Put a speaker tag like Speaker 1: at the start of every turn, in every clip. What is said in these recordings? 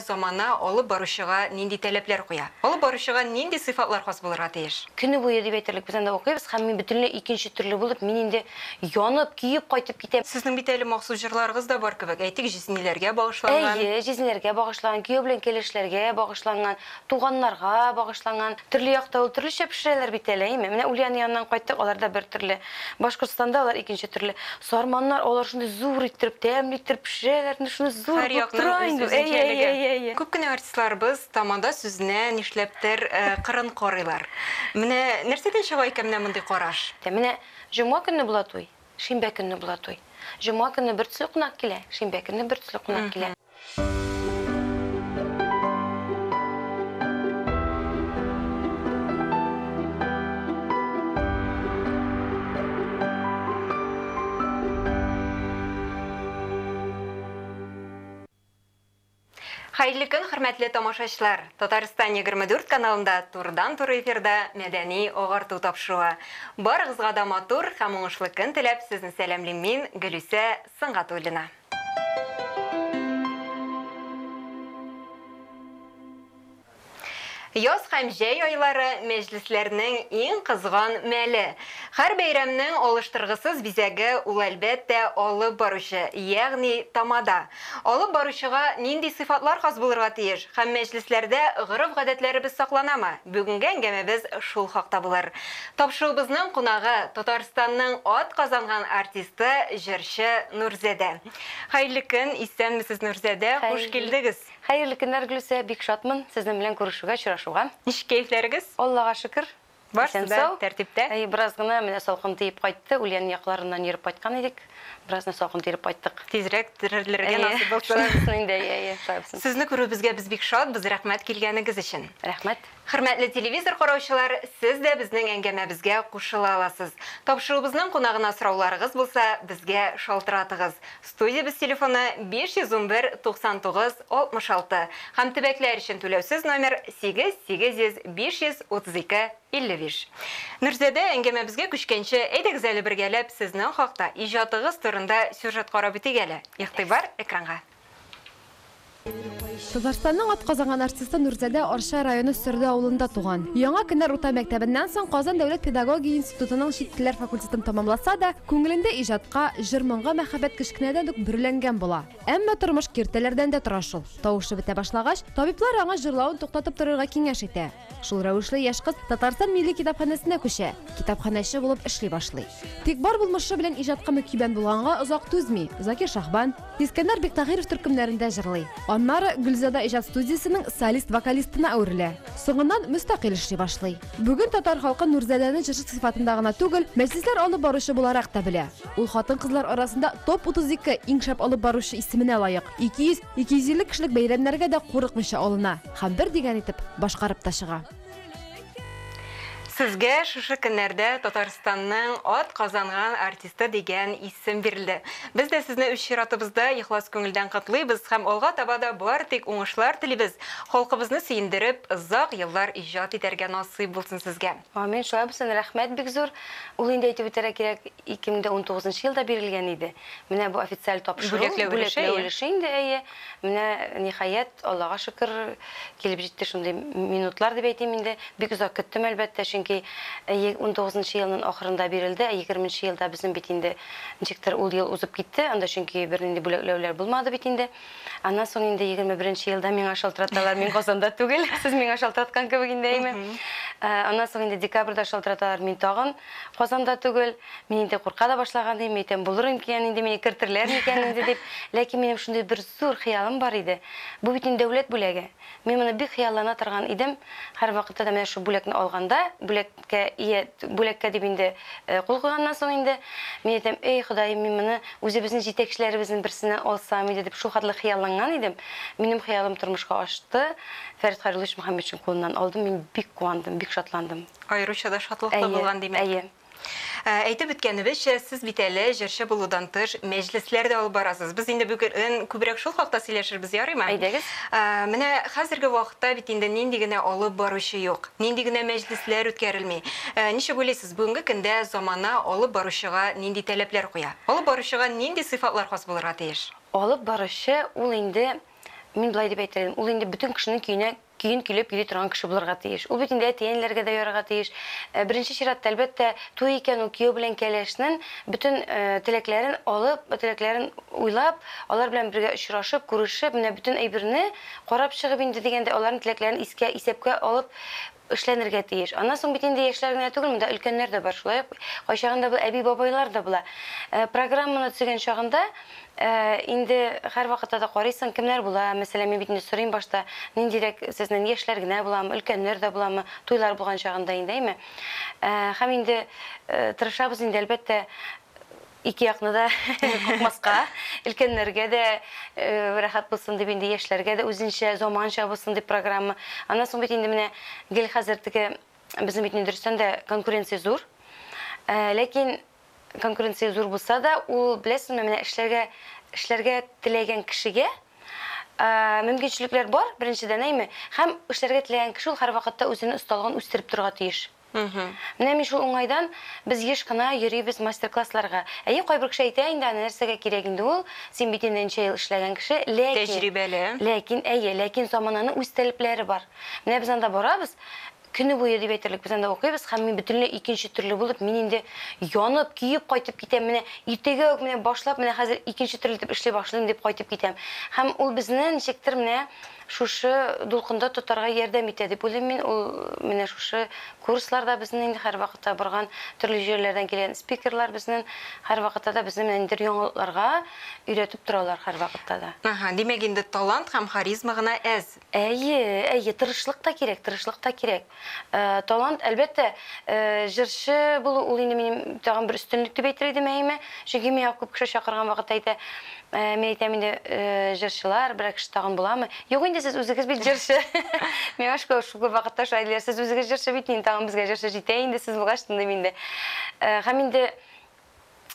Speaker 1: замана алып баручыга нинди таләпләр куя? Алып баручыга нинди сыйфатлар хас булырга тиеш?
Speaker 2: Көне буе дип әйтерлек без анда укыйбыз һәм мин бөтенләй икенче төрле булып, мин инде янып, киеп кайтып китәм.
Speaker 1: Сезнең бит әле махсус җырларыгыз да бар кебек. Әйтик, җизниләргә багышланган.
Speaker 2: Әйе, җизниләргә багышланган, кияү белән килешләргә багышланган, туганнарга багышланган, төрле якта ул төрлечә пешерәләр бит әле. Менә Ульяна янынан кайттык, алар да бер төрле. Башкортстанда алар икенче төрле. Сарманнар алар шундый зур иттереп, тәмле иттереп пешерәләр, шуны зур булып тора инде.
Speaker 1: Күп кенә артистларыбыз тамада сүзенә нишләптер кырын карыйлар. Менә нәрсәдән чыга икән менә мондый караш?
Speaker 2: Менә җомга көнне була туй, шимбә көнне була туй. Җомга көнне бер төсле кунак килә, шимбә көнне бер төсле кунак килә.
Speaker 1: Хәерле көн, хөрмәтле тамашачылар. Татарстан 24 каналында турыдан-туры эфирда мәдәни агарту тапшыруы. Барыгызга да матур һәм уңышлы көн теләп, сезне сәламлыйм мин, Гөлүсә Сыңгатуллина. Яз һәм җәй айлары мәҗлесләрнең иң кызган мәле. Һәр бәйрәмнең алыштыргысыз бизәге ул әлбәттә алып баручы, ягъни тамада. Алып баручыга нинди сыйфатлар хас булырга тиеш һәм мәҗлесләрдә гырыф-гадәтләребез сакланамы? Бүгенге әңгәмәбез шул хакта булыр. Тапшыруыбызның кунагы Татарстанның ат казанган артисты, җырчы Нурзәдә. Хәерле көн, исәнмесез Нурзәдә? Хуш килдегез.
Speaker 2: Хәерле көннәр, Гөлүсә, бик шатмын сезнең белән күрешүгә, очрашуга.
Speaker 1: Ничек кәефләрегез?
Speaker 2: Аллага шөкер.
Speaker 1: Барсыз да тәртиптә?
Speaker 2: Бераз гына менә салкын тиеп кайтты, Ульяна якларыннан йөреп кайткан идек. Беразны салкын тиеп кайттык.
Speaker 1: Тизрәк терелергә насыйп булсын. Сезне күрүебезгә без бик шатбыз, рәхмәт килгәнегез өчен.
Speaker 2: Рәхмәт.
Speaker 1: Хөрмәтле телевизор караучылар, сез дә безнең әңгәмәбезгә кушыла аласыз. Тапшыруыбызның кунагына сорауларыгыз булса, безгә шалтыратыгыз. Студиябыз телефоны 511 99 66 һәм төбәкләр өчен түләүсез номер 8800 532 55. Нурзәдә, әңгәмәбезгә күчкәнче, әйдәгез әле бергәләп сезнең хакта иҗатыгыз турында сюжет карап үтик әле. Игътибар экранга.
Speaker 3: Татарстанның атказанган артисты Нурзәдә Арча районы Сөрдә авылында туган. Яңа көннәр урта мәктәбеннән соң Казан дәүләт педагогия институтының чит телләр факультетын тамамласа да, күңелендә иҗатка, җыр-моңга мәхәббәт кечкенәдән үк бөрләнгән була. Әмма тормыш киртәләрдән дә тора шул. Тавышы бетә башлагач, табиблар аңа җырлавын туктатып торырга киңәш итә. Шул рәвешле яшь кыз Татарстан милли китапханәсенә күчә, китапханәче булып эшли башлый. Тик бар булмышы белән иҗатка мөкибән булганга озак түзми. Закир Шахбан, Искәндәр Биктагыров төркемнәрендә җырлый. Аннары Гөлзәдә иҗат студиясенең солист-вокалистына әверелә. Соңыннан мөстәкыйль эшли башлый. Бүген татар халкы Нурзәдәне җырчы сыйфатында гына түгел, мәҗлесләр алып баручы буларак та белә. Ул хатын-кызлар арасында топ 32 иң шәп алып баручы исеменә лаек. 200-250 кешелек бәйрәмнәргә дә курыкмыйча алына һәм бер дигән итеп башкарып та чыга.
Speaker 1: Сезгә шушы көннәрдә Татарстанның ат казанган артисты дигән исем бирелде. Без дә сезне үз чиратыбызда ихлас күңелдән котлыйбыз һәм алга таба да бар тик уңышлар телибез. Халкыбызны сөендереп, озак еллар иҗат итәргә насыйп булсын сезгә.
Speaker 2: Амин, шулай булсын, рәхмәт бик зур. Ул инде әйтеп үтәргә кирәк, 2019 елда бирелгән иде. Менә бу официаль тапшыру, бүләкләү инде, әйе. Менә ниһаять, Аллага шөкер, килеп җитте шундый минутлар дип әйтим инде. Бик озак көттем әлбәттә, чөнки 19 елның ахырында бирелде, 20 елда безнең бит инде ничектер ул ел узып китте, анда чөнки бернинди бүләкләүләр булмады бит инде. Аннан соң инде 21 елда миңа шалтыраталар, мин Казанда түгел, сез миңа шалтыраткан кебек инде әйме. Аннан соң инде декабрьдә шалтыраталар, мин тагын Казанда түгел, мин инде курка да башлаган идем, әйтәм булыр икән инде мине кертерләр икән инде дип, ләкин минем шундый бер зур хыялым бар иде. Бу бит инде дәүләт бүләге. Мин моны бик хыяллана торган идем. Һәр вакытта да менә шу бүлекне алганда, бүлеккә дип инде кул куйганнан соң инде мин әйтәм, эй Ходаем, мин моны үзебезнең җитәкчеләребезнең берсенә алсам иде дип шу хәтле хыялланган идем. Минем хыялым тормышка ашты. Фәрит Хәйруллович Мөхәммәтшин кулыннан алдым, мин бик куандым, бик шатландым.
Speaker 1: Аеруча да шатлыклы булган димәк.
Speaker 2: Әйе.
Speaker 1: Әйтеп үткәнебезчә, сез бит әле җырчы булудан тыш мәҗлесләрдә алып барасыз. Без инде бүген күбрәк шул хакта сөйләшербез, ярыймы?
Speaker 2: Әйдәгез.
Speaker 1: Менә хәзерге вакытта бит инде нинди генә алып баручы юк. Нинди генә мәҗлесләр үткәрелми. Ничек уйлыйсыз, бүгенге көндә замана алып баручыга нинди таләпләр куя? Алып баручыга нинди сыйфатлар хас булырга тиеш?
Speaker 2: Алып баручы ул инде Мин булай дип әйтер идем. Ул инде бөтен кешенең көйін көйләп йөри торган кеше булырга тиеш. Ул бит инде әтиәнләргә дә ярарга тиеш. Беренче чиратта әлбәттә туй икән ул кияү белән кәләшнең бөтен теләкләрен алып, теләкләрен уйлап, алар белән бергә очрашып, күрешеп, менә бөтен әйберне карап чыгып инде дигәндә аларның теләкләрен исәпкә алып эшләнергә тиеш. Аннан соң бит инде яшьләр генә түгел, монда өлкәннәр дә бар. Шулай кайчагында бу әби бабайлар да була. Программаны төзегән чагында инде һәр вакытта да карыйсың, кемнәр була? Мәсәлән, мин бит инде сорыйм башта, ниндирәк сезнең яшьләр генә буламы, өлкәннәр дә буламы, туйлар булган чагында инде, әйме? Һәм инде тырышабыз инде әлбәттә ике якны да кукмаска, өлкәннәргә дә рәхәт булсын дип инде яшьләргә дә үзенчә заманча булсын дип программа. Аннан соң бит инде менә гел хәзертәге безнең бит инде дөрестән дә конкуренция зур. Ләкин конкуренция зур булса да, ул беләсезме, менә эшләргә теләгән кешегә мөмкинчелекләр бар, беренчедән әйме, һәм эшләргә теләгән кеше ул һәрвакытта үзенең осталыгын үстереп торырга тиеш. Менә мин шул уңайдан без еш кына йөрибез мастер-классларга. Әйе, кайбер кеше әйтә инде, нәрсәгә кирәк инде ул? Син бит инде ничә ел эшләгән кеше, ләкин замананың үз таләпләре бар. Менә без анда барабыз, көне буе дип әйтерлек, без анда укыйбыз, һәм мин бөтенләй икенче төрле булып, мин инде янып, киеп кайтып китәм. Менә иртәгә үк менә башлап, менә хәзер икенче төрле дип эшли башлыйм дип кайтып китәм. Һәм ул безне ничектер менә шушы дулкында тотарга ярдәм итә дип уйлыйм мин. Ул менә шушы курсларда безнең инде һәр вакытта барган төрле җирләрдән килгән спикерлар безнең һәр вакытта да безне менә инде яңалыкларга өйрәтеп торалар һәр вакытта да.
Speaker 1: Димәк инде талант һәм харизма гына әз.
Speaker 2: Әйе, тырышлык та кирәк. Талант әлбәттә җырчы булу ул инде минем тагын бер өстенлек дип әйтер идем, әйме. Чөнки миңа күп кеше чакырган вакытта әйтә, мен әйтәм инде җырчылар бер кеше тагын буламы? Юк инде, сез үзегез бит җырчы. Миңа шул вакытта шайлар, сез үзегез җырчы бит, инде тагын безгә җырчы җитә инде, сез булгач тында инде. Һәм инде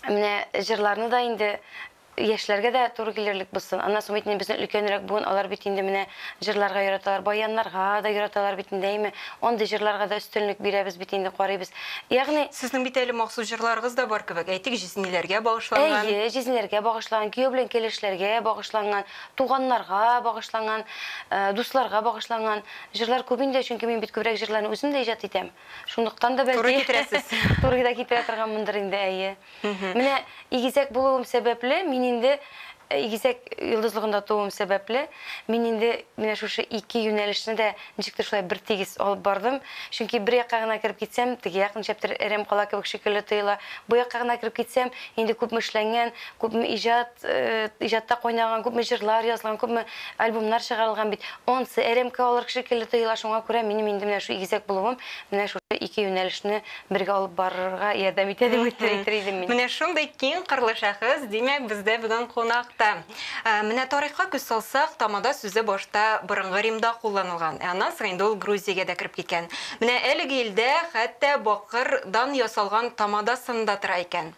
Speaker 2: менә җырларны да инде яшьләргә дә туры килерлек булсын. Аннан соң бит безнең өлкәнрәк буын, алар бит инде менә җырларга яраталар, баяннарга да яраталар бит инде, әйме. Андый җырларга да өстенлек бирәбез бит инде, карыйбыз. Ягъни
Speaker 1: сезнең бит әле махсус җырларыгыз да бар кебек. Әйтик, җизниләргә багышланган.
Speaker 2: Әйе, җизниләргә багышланган, кияү белән кәләшләргә багышланган, туганнарга багышланган, дусларга багышланган җырлар күп инде, чөнки мин бит күбрәк җырларны үзем дә иҗат итәм. Шундыктан да бәлки
Speaker 1: туры китерәсез.
Speaker 2: Туры да китерә торганмындыр инде, әйе. Менә игезәк булуым сәбәпле мин инде игезәк йолдызлыгында тууым сәбәпле мин инде менә шушы ике юнәлешне дә ничектер шулай бер тигез алып бардым. Чөнки бер якка гына кирип китсәм, теге як ничектер әрәм кала кебек шикелле тоела. Бу якка гына кирип китсәм, инде күпме эшләнгән, күпме иҗатта кайнаган, күпме җырлар язылган, күпме альбомнар чыгарылган бит. Онсы әрәмкә алыр шикелле тоела. Шуңа күрә минем инде менә шу игезәк булуым менә шушы ике юнәлешне бергә алып барырга ярдәм итә дип әйтер идем мин.
Speaker 1: Менә шундый киң кырлы шәхес, димәк, бездә бүген кунакта. Менә тарихка күз салсак, тамада сүзе башта борынгы Римда кулланылган. Аннан соң инде ул Грузиягә дә кирип киткән. Менә әлеге илдә хәтта бакырдан ясалган тамадасын да тора икән.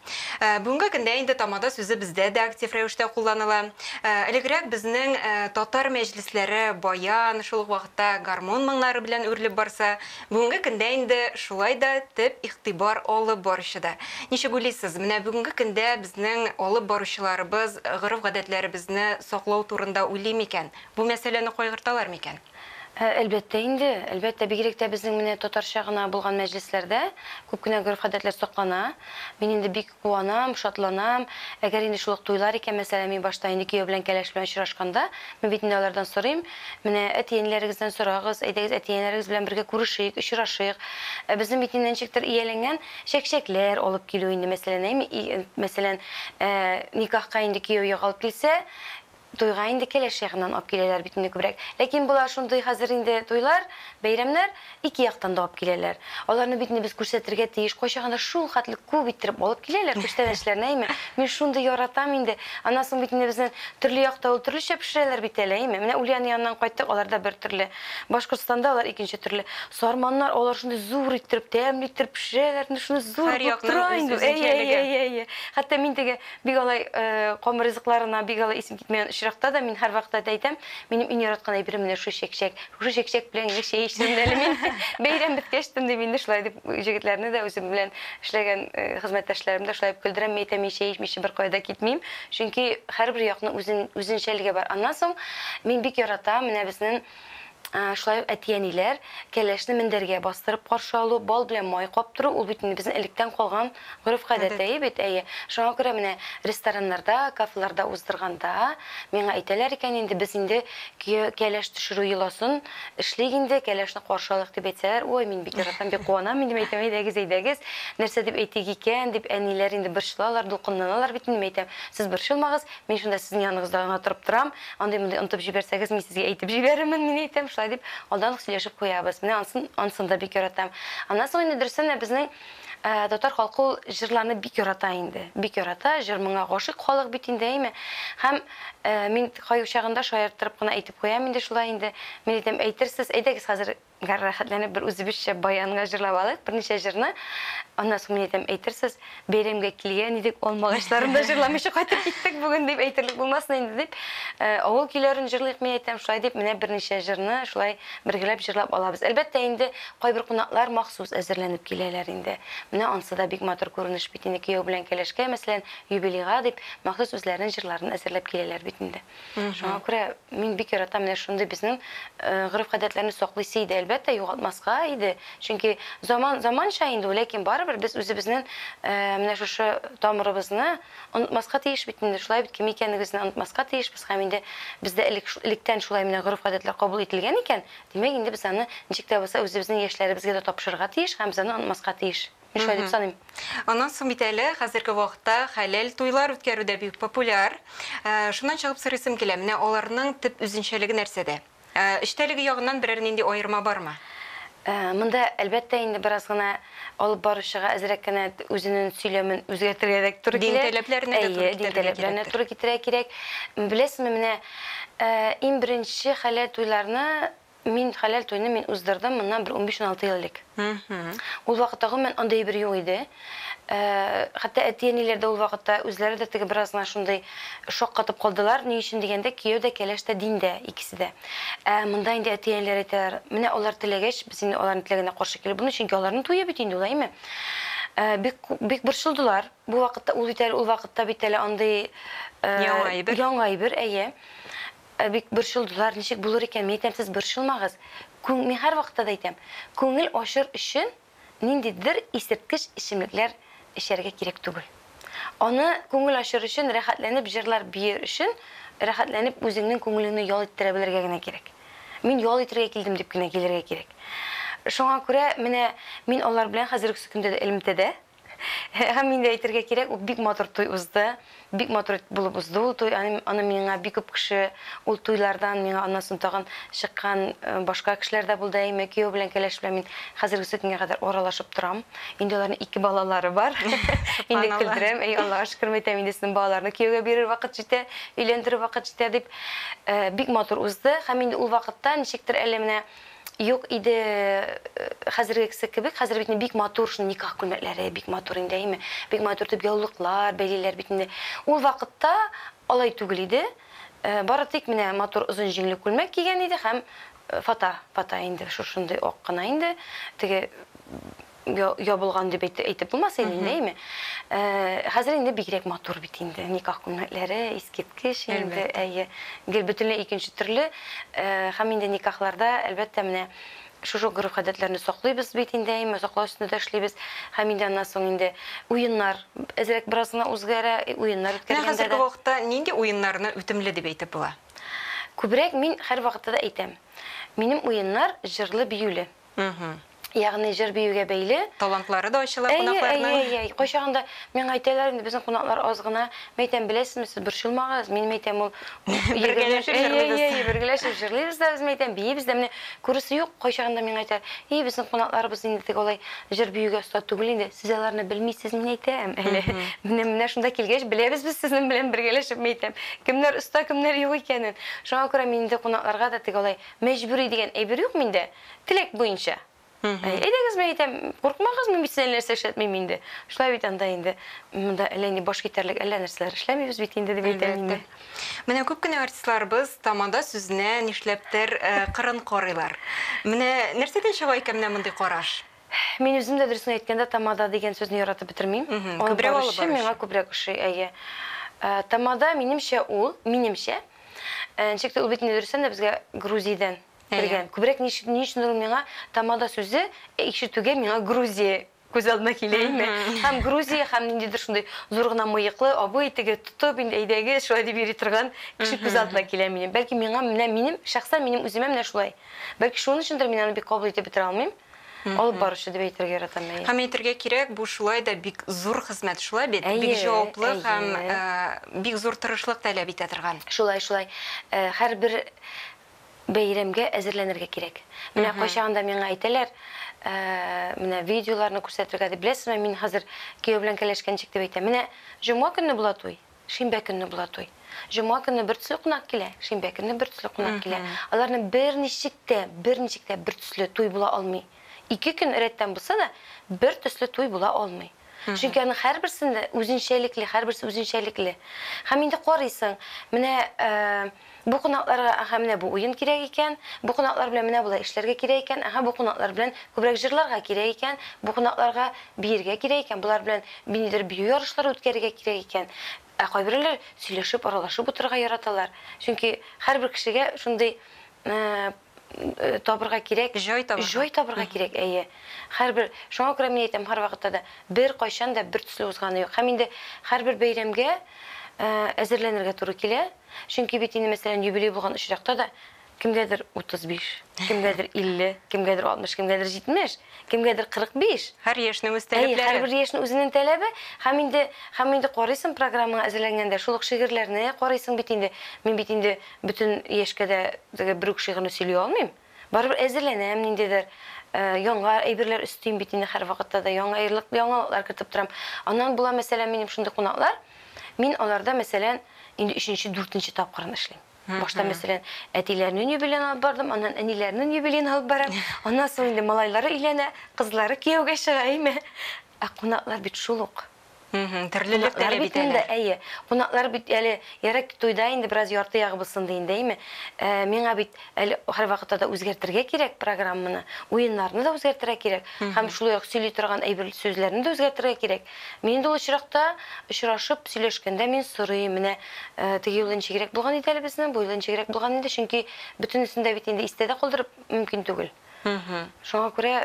Speaker 1: Бүгенге көндә инде тамада сүзе бездә дә актив рәвештә кулланыла. Элегрәк безнең татар мәҗлесләре баян, шул вакытта гармон моңнары белән үрелеп барса, бүгенге көндә инде шулай да төп игътибар алып барышыда. Ничек уйлыйсыз, менә бүгенге көндә безнең алып баручыларыбыз гадәтләребезне саклау турында уйлый микән? Бу мәсьәләне кайгырталар микән?
Speaker 2: Әлбәттә инде, әлбәттә бигрәк тә безнең менә татарча гына булган мәҗлесләрдә күп кенә гореф-гадәтләр саклана. Мин инде бик куанам, шатланам. Әгәр инде шул туйлар икән, мәсәлән, мин башта инде кияү белән кәләш белән очрашканда, мин бит инде алардан сорыйм, менә әтиәннәрегездән сорагыз, әйдәгез әтиәннәрегез белән бергә күрешик, очрашыйк. Безнең бит инде ничектер ияләнгән чәкчәкләр алып килү инде, мәсәлән, никахка инде кияү алып килсә, туйга инде кәләш ягыннан алып киләләр бит инде күбрәк. Ләкин булар шундый хәзер инде туйлар, бәйрәмнәр ике яктан да алып киләләр. Аларны бит инде без күрсәтергә тиеш, кайчагында шул хәтле күп иттереп алып киләләр күчтәнәчләрне, әйме. Мин шундый яратам инде. Аннан соң бит инде безнең төрле якта ул төрлечә пешерәләр бит әле, әйме. Менә Ульяна янынан кайттык, аларда бер төрле. Башкортстанда алар икенче төрле. Сарманнар алар шундый зур иттереп, тәмле иттереп пешерәләр, шундый зур тора инде. Хәтта мин теге бик алай камыр ризыкларына бик алай исем китмәгән очракта да мин һәр вакытта әйтәм, минем иң яраткан әйберем менә шу чәкчәк. Шу чәкчәк белән чәй эчтем әле мин. Бәйрәм беткәч инде мине шулай дип җегетләрне дә үзем белән эшләгән хезмәттәшләремне шулай көлдерәм, әйтәм, мин чәй эчмичә бер кайда китмим. Чөнки һәрбер якның үзенчәлеге бар. Аннан соң мин бик яратам менә безнең шулай әтиәниләр кәләшне мендәргә бастырып каршы алу, бал белән май каптыру, ул бит безнең электән калган гореф-гадәт бит, Шуңа күрә менә рестораннарда, кафеларда уздырганда миңа әйтәләр икән, инде без инде кәләш төшерү йоласын эшлик инде, кәләшне каршы алыйк дип әйтсәләр, ой, мин бик яратам, бик куанам, инде әйтәм, әйдәгез, нәрсә дип әйтик икән, дип әниләр инде борчылалар, дулкынланалар бит, инде әйтәм, сез борчылмагыз, мин шунда сезнең яныгызда гына торып торам, андый онытып җибәрсәгез, мин сезгә әйтеп җибәрермен, мин әйтәм, шулай дип алдан сөйләшеп куябыз. Менә ансын да бик яратам. Аннан соң инде дөресен безнең татар халкы җырларны бик ярата инде. Бик ярата, җыр моңа гашык халык бит инде, әйме. Һәм мин каю чагында шаяртып кына әйтеп куям инде шулай инде. Мин әйтәм, әйтерсез, әйдәгез хәзер рәхәтләнеп бер үзебезчә баянга җырлап алыйк, берничә җырны. Аннан соң мин әйтәм, әйтерсез, бәйрәмгә килгән идек, алмагачларында җырламыйча кайтып киттек бүген дип әйтерлек булмасын инде дип. Авыл көйләрен җырлыйк, мин әйтәм, шулай дип, менә берничә җырны шулай бергәләп җырлап алабыз. Әлбәттә инде кайбер кунаклар махсус әзерләнеп киләләр инде. Менә ансы да бик матур күренеш бит инде, кияү белән кәләшкә, мәсәлән, юбилейга дип махсус үзләренең җырларын әзерләп киләләр бит инде. Шуңа күрә мин бик яратам менә шундый безнең гореф-гадәтләрне саклыйсы иде, әлбәттә югалтмаска иде. Чөнки заманча инде, ләкин барыбер без үзебезнең менә шушы тамырыбызны онытмаска тиеш бит инде. Шулай бит кем икәнлегебезне онытмаска тиешбез. Һәм инде бездә электән шулай менә гореф-гадәтләр кабул ителгән икән, димәк инде без аны ничек тә булса үзебезнең яшьләребезгә дә тапшырырга тиеш һәм без аны онытмаска тиеш. Шулай дип саныйм.
Speaker 1: Аннан соң бит әле хәзерге вакытта хәләл туйлар үткәрүдә бик популяр. Шуннан чыгып сорыйсым килә, менә аларның төп үзенчәлеге нәрсәдә? Эштәлеге ягыннан берәр нинди аерма бармы?
Speaker 2: Монда әлбәттә инде бераз гына алып баручыга әзрәк кенә үзенең сөйләмен үзгәртергә туры килә. Дин таләпләренә туры китерә кирәк. Беләсезме, менә иң беренче хәләл туйларны мин уздырдым моннан бер 15-16 ел элек. Ул вакытта мен андай бер юк иде. Хәтта әтиәниләр дә ул вакытта үзләре дә теге бераз гына шундый шок катып калдылар. Ни өчен дигәндә, кияү дә кәләш тә диндә, икесе дә. Монда инде әтиәниләр әйтәләр, менә алар теләгәч, без инде аларның теләгенә каршы килеп, буны чөнки аларның туе бит инде, улаймы? Бик борчылдылар. Бу вакытта ул вакытта бит әле андай яңа әйбер, бик борчылдылар, ничек булыр икән? Мин әйтәм, сез борчылмагыз. Мин һәр вакытта да әйтәм, күңел ачыр өчен ниндидер исерткеч эчемлекләр эчәргә кирәк түгел. Аны күңел ачыр өчен, рәхәтләнеп җырлар бир өчен, рәхәтләнеп үзеңнең күңелеңне ял иттерә белергә генә кирәк. Мин ял итәргә килдем дип кенә килергә кирәк. Шуңа күрә менә мин алар белән хәзерге көндә дә элемтәдә һәм инде әйтергә кирәк, ул бик матур туй узды. Бик матур булып узды ул туй. Аны миңа бик күп кеше ул туйлардан миңа аннан тагын чыккан башка кешеләр дә булды. Кияү белән кәләш белән мин хәзерге көнгә кадәр аралашып торам. Инде аларның 2 балалары бар. Инде көлдерәм, Аллаһка шөкер әйтәм, инде сезнең балаларны кияүгә бирер вакыт җитә, өйләндерер вакыт җитә дип бик матур узды. Һәм инде ул вакытта ничектер әле менә юк иде хәзергесе кебек, хәзер бит бик матур шуны никах күлмәкләре, бик матур инде, бик матур дип яулыклар, бәйлиләр бит инде. Ул вакытта алай түгел иде. Бары тик менә матур озын җиңле күлмәк кигән иде һәм фата инде шушындай ак кына инде. Теге ябылган дип әйтеп булмас инде, Хәзер инде бигрәк матур бит инде. Никах күлмәкләре искиткеч инде, гел бөтенләй икенче төрле. Һәм инде никахларда әлбәттә менә шушы гореф-гадәтләрне саклыйбыз бит инде, саклау өстендә эшлибез. Һәм инде аннан соң инде уеннар, әзрәк бераз гына үзгәрә, уеннар үткәргәндә.
Speaker 1: Хәзерге вакытта нинди уеннарны үтемле дип әйтеп була?
Speaker 2: Күбрәк мин һәр вакытта да әйтәм. Минем уеннар җырлы биюле. Ягъни җыр биюгә бәйле.
Speaker 1: Талантлары да ачыла кунакларның.
Speaker 2: Кайчагында мен әйтәләр инде безнең кунаклар аз гына. Мен әйтәм, беләсезме, сез борчылмагыз. Мин әйтәм, ул бергәләшеп җырлыйбыз да, без әйтәм, биебез дә менә күрүсе юк. Кайчагында мен әйтәр, безнең кунакларыбыз инде тик алай җыр биюгә оста түгел инде. Сез аларны белмисез, мин әйтәм. Менә шунда килгәч беләбез без сезнең белән бергәләшеп әйтәм. Кемнәр оста, кемнәр юк икәнен. Шуңа күрә мин инде кунакларга да тик алай мәҗбүри дигән әйбер юк миндә. Теләк буенча. Әйдәгез, мен әйтәм, курыкмагыз, мен бит синең нәрсә эшләтмим инде. Шулай бит анда инде. Монда әллә ни баш китәрлек әллә нәрсәләр эшләмибез бит инде дип әйтәм инде.
Speaker 1: Менә күп кенә артистларыбыз тамада сүзенә нишләптер кырын карыйлар. Менә нәрсәдән чыга икән менә мондый караш?
Speaker 2: Мин үзем дә дөресен әйткәндә тамада дигән сүзне яратып бетермим.
Speaker 1: Күбрәк алып барыш.
Speaker 2: Миңа күбрәк ошый, әйе. Тамада минемчә ул, ничектә ул бит инде дөресен дә безгә Грузиядән кергән. Күбрәк ничек миңа тамада сүзе ишетүгә миңа Грузия күз алдына килә име. Һәм Грузия, һәм ниндидер шундай зур гына мыеклы, абый итеге тотып инде әйдәгез, шулай дип йөри торган кеше күз алдына килә минем. Бәлки миңа минем шәхсән минем үземә менә шулай. Бәлки шуның өчендер мин аны бик кабул итеп бетә алмыйм. Алып баручы дип әйтергә яратам мин.
Speaker 1: Һәм әйтергә кирәк, бу шулай да бик зур хезмәт, шулай бит, бик җаваплы һәм бик зур тырышлык таләп итә торган.
Speaker 2: Шулай. Һәрбер бәйрәмгә әзерләнергә кирәк. Менә кайчагында миңа әйтәләр, менә видеоларны күрсәтергә дип беләсезме, мин хәзер кияү белән кәләшкәнчек дип әйтәм. Менә җомга көнне була туй, шимбә көнне була туй. Җомга көнне бер төсле кунак килә, шимбә көнне бер төсле кунак килә. Аларның берничек тә бер төсле туй була алмый. 2 көн рәттән булса да бер төсле туй була алмый. Чөнки аның һәрберсендә үзенчәлекле, һәрберсе үзенчәлекле. Һәм инде карыйсың, менә бу кунакларга менә бу уен кирәк икән, бу кунаклар белән менә булай эшләргә кирәк икән, бу кунаклар белән күбрәк җырларга кирәк икән, бу кунакларга биергә кирәк икән, булар белән ниндидер бию ярышлары үткәрергә кирәк икән. Кайберләр сөйләшеп, аралашып утырырга яраталар. Чөнки һәрбер кешегә шундый табырга кирәк, җай табырга кирәк, әйе. Һәрбер, шуңа күрә мин әйтәм, һәр вакытта да бер кайчан да бер төсле узганы юк. Һәм инде һәрбер бәйрәмгә әзерләнергә туры килә. Чөнки бит инде мәсәлән юбилей булган очракта да кемгәдер 35, кемгәдер 50, кемгәдер 60, кемгәдер 70, кемгәдер 45.
Speaker 1: Һәр яшьнең үз таләпләре.
Speaker 2: Һәрбер яшьнең үзенең таләбе. Һәм инде карыйсың программага әзерләнгәндә, шул ук шигырьләрне карыйсың бит инде. Мин бит инде бөтен яшькә дә бер үк шигырьне сөйли алмыйм. Барыбер әзерләнәм, ниндидер яңа әйберләр өстим бит инде һәр вакытта да яңалыклар кертеп торам. Аннан була мәсәлән минем шундый кунаклар. Мин аларда мәсәлән инде 3-нче, 4-нче тапкырын эшлим. Башта мәсәлән әтиләрнең юбилеен алып бардым, аннан әниләрнең юбилеен алып барам. Аннан соң инде малайлары өйләнә, кызлары кияүгә чыга, әйме. Кунаклар бит шул ук.
Speaker 1: Төрлелек таләп итәләр.
Speaker 2: Әйе, кунаклар бит әле ярак туйда инде бераз ярты ягы булсын инде, әйме. Миңа бит әле һәр вакытта да үзгәртергә кирәк программаны, уеннарны да үзгәртергә кирәк. Һәм шулай ук сөйли торган әйбер сүзләрне дә үзгәртергә кирәк. Мин инде ул очракта очрашып сөйләшкәндә мин сорыйм, менә теге юлын чигрәк булган иде әле безнең, бу юлын чигрәк булган иде, чөнки бөтенесен дә бит инде истәдә калдырып мөмкин түгел. Шуңа күрә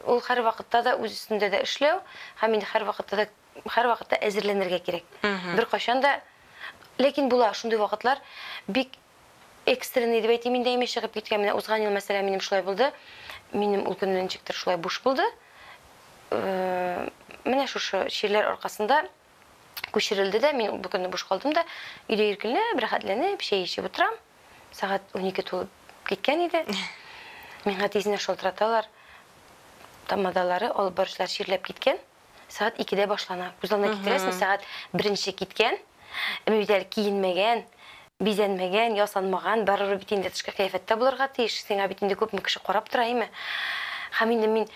Speaker 2: ул һәр вакытта да үз өстендә дә эшләү, һәм инде һәр вакытта әзерләнергә кирәк. Бер кайчан да, ләкин була шундый вакытлар бик экстренный дип әйтим инде, имеш чыгып киткән. Менә узган ел мәсәлән минем шулай булды. Минем ул көннән ничектер шулай буш булды. Менә шушы ширләр аркасында күчерелде дә, мин бу көнне буш калдым да, өйдә иркенләп, рәхәтләнеп, чәй эчеп утырам. Сәгать 12 тулып киткән иде. Миңа тизенә шалтыраталар. Тамадалары алып барышлар ширләп киткән. Сәгать 2-дә башлана. Күз алдына китерәсең, сәгать 1-нче киткән. Бит әле киенмәгән, бизәнмәгән, ясанмаган, барыбер бит инде тышкы кыяфәттә булырга тиеш. Сиңа бит инде күпме кеше карап тора, әйме. Һәм инде мин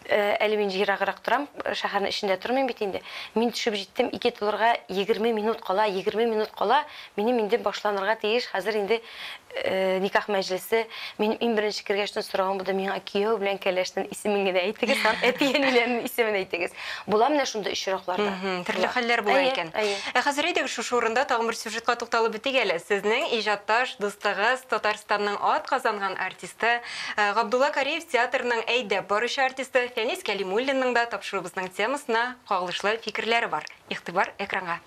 Speaker 2: әле мин җираграк торам, шәһәрнең эчендә тормыйм бит инде. Мин төшеп җиттем, 2 тулырга 20 минут кала, 20 минут кала. Минем инде башланырга тиеш. Хәзер инде никах мәҗлесе. Мин беренче кергәчтән сораган булды, миңа кияү белән кәләшнең исемен генә әйтегез, һәм әтияниләрнең исемен әйтегез. Була менә шундый очракларда.
Speaker 1: Төрле хәлләр була икән. Хәзер әйдәгез шушы урында тагын бер сюжетка тукталып битик әле. Сезнең иҗатташ, дустыгыз, Татарстанның ат казанган артисты Габдулла Кариев театрының әйдәп баручы артисты Фәнис Кәлимуллинның да тапшырыбызның темасына кагылышлы фикерләре бар. Игътибар экранга.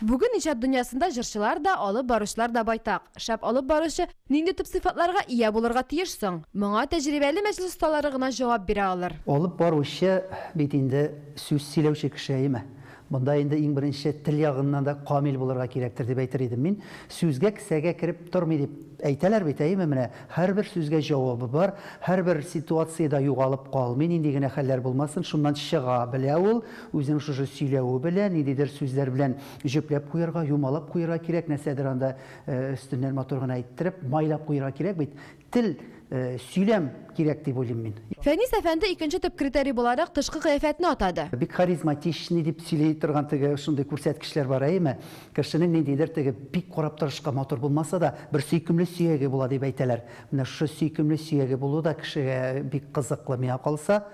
Speaker 3: Бүген иҗат дөньясында җырчылар да, алып баручылар да байтак. Шәп алып баручы нинди төп сыйфатларга ия булырга тиеш соң? Моңа тәҗрибәле мәҗлес осталары гына җавап бирә алыр.
Speaker 4: Алып баручы бит инде сүз сөйләүче кеше әйме. Монда инде иң беренче тел ягыннан да камил булырга кирәктер дип әйтер идем мин. Сүзгә кесәгә кирип тормый дип әйтәләр бит, әйме, менә һәрбер сүзгә җавабы бар, һәрбер ситуациядә югалып калмый, нинди генә хәлләр булмасын, шуннан чыга белә ул, үзенең шушы сөйләве белән, ниндидер сүзләр белән җөпләп куярга, юмалап куярга кирәк, нәрсәдер анда өстеннән матур гына әйттереп, майлап куярга кирәк бит. Тел сөйләм кирәк дип уйлыйм мин.
Speaker 3: Фәнис әфәнде икенче төп критерий буларак тышкы кыяфәтне атады.
Speaker 4: Бик харизматичный дип сөйли торган теге шундый күрсәткечләр бар әйме. Кешенең ниндидер теге бик карап торышка матур булмаса да, бер сөйкемле сөяге була дип әйтәләр. Менә шу сөйкемле сөяге булу да кешегә бик кызыклы миңа калса,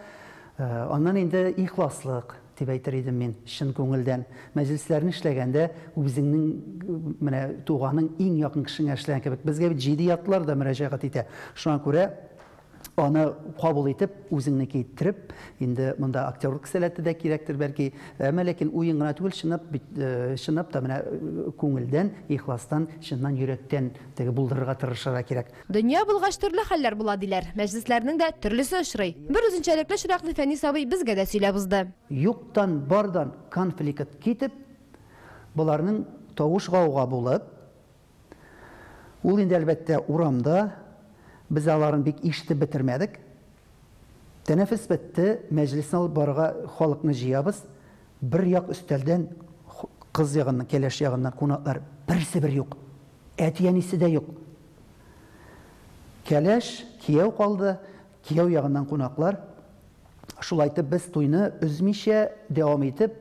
Speaker 4: аннан инде ихласлык дип әйтер идем мин, чын күңелдән. Мәҗлесләрне эшләгәндә үзеңнең менә туганың иң якын кешеңә эшләгән кебек, безгә бит җиддиятлар да мөрәҗәгать итә. Шуңа күрә аны кабул итеп, үзеңнеке иттереп, инде монда актерлык сәләте дә кирәктер бәлки, әмма ләкин уен гына түгел, чынлап та менә күңелдән, ихластан, чыннан йөрәктән теге булдырырга тырышырга кирәк.
Speaker 3: Дөнья булгач төрле хәлләр була диләр. Мәҗлесләрнең дә төрлесе очрый. Бер үзенчәлекле чиракны Фәнис абый безгә дә сөйләп узды.
Speaker 4: Юктан бардан конфликт китеп, буларның тавыш гауга булып, ул инде әлбәттә урамда biz аларын бик ишетеп бетермәдек. Тәнәфес бетте, мәҗлесне алып барырга халыкны җыябыз. Бер як өстәлдән кыз ягыннан, кәләш ягыннан кунаклар берсе бер юк. Әти-әнисе дә юк. Кәләш, кияү калды, кияү ягыннан кунаклар. Шулай итеп без туйны үзмичә дәвам итеп,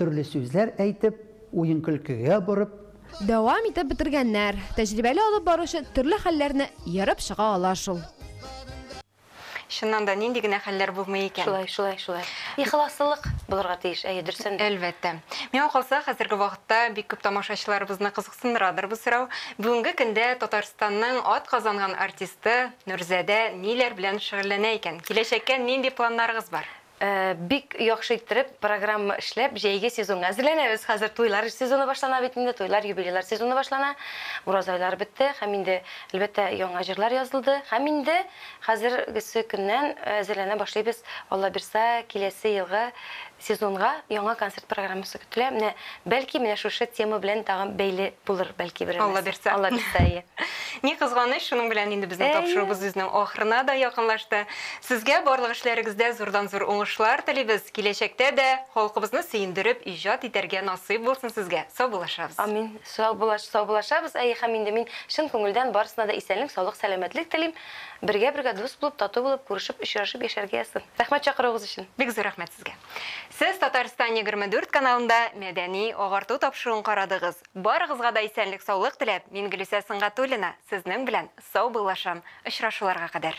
Speaker 4: төрле сүзләр әйтеп, уен көлкегә борып,
Speaker 3: Дәвам итеп бетергәннәр. Тәҗрибәле алып баручы төрле хәлләрне ярып чыга ала шул.
Speaker 1: Чыннан да нинди генә хәлләр булмый икән.
Speaker 2: Шулай. Ихласлык булырга тиеш, дөресен.
Speaker 1: Әлбәттә. Миңа калса, хәзерге вакытта бик күп тамашачыларыбызны кызыксындырадыр бу сорау. Бүгенге көндә Татарстанның ат казанган артисты Нурзәдә ниләр белән шөгыльләнә икән? Киләчәккә нинди планнарыгыз бар?
Speaker 2: Бик яхшы иттереп программа эшләп, җәйге сезонга әзерләнәбез. Хәзер туйлар сезоны башлана бит инде, туйлар, юбилейлар сезоны башлана. Ураза айлары бетте, һәм инде әлбәттә яңа җырлар язылды. Һәм инде хәзергесе көннән әзерләнә башлыйбыз. Алла бирсә, киләсе елга сезонга яңа концерт программасы көтелә. Менә бәлки менә шушы тема белән тагын бәйле булыр, бәлки бер.
Speaker 1: Алла бирсә.
Speaker 2: Алла бирсә.
Speaker 1: Ни кызганыч, шуның белән инде безнең тапшыруыбыз үзенең ахырына да якынлашты. Сезгә барлык эшләрегездә зурдан-зур уңышлар телибез. Киләчәктә дә халкыбызны сөендереп, иҗат итәргә насыйп булсын сезгә. Сау булашабыз.
Speaker 2: Амин. Сау булашабыз. Һәм инде мин чын күңелдән барысына да исәнлек, саулык, сәламәтлек телим. Бергә дус булып, тату булып, күрешеп, очрашып яшәргә ясын. Рәхмәт чакыруыгыз өчен.
Speaker 1: Бик зур рәхмәт сезгә. Сез Татарстан 24 каналында мәдәни агарту тапшыруын карадыгыз. Барыгызга да исәнлек, саулык теләп, мин Гөлүсә Сыңгатуллина сезнең белән сау булашам. Очрашуларга кадәр.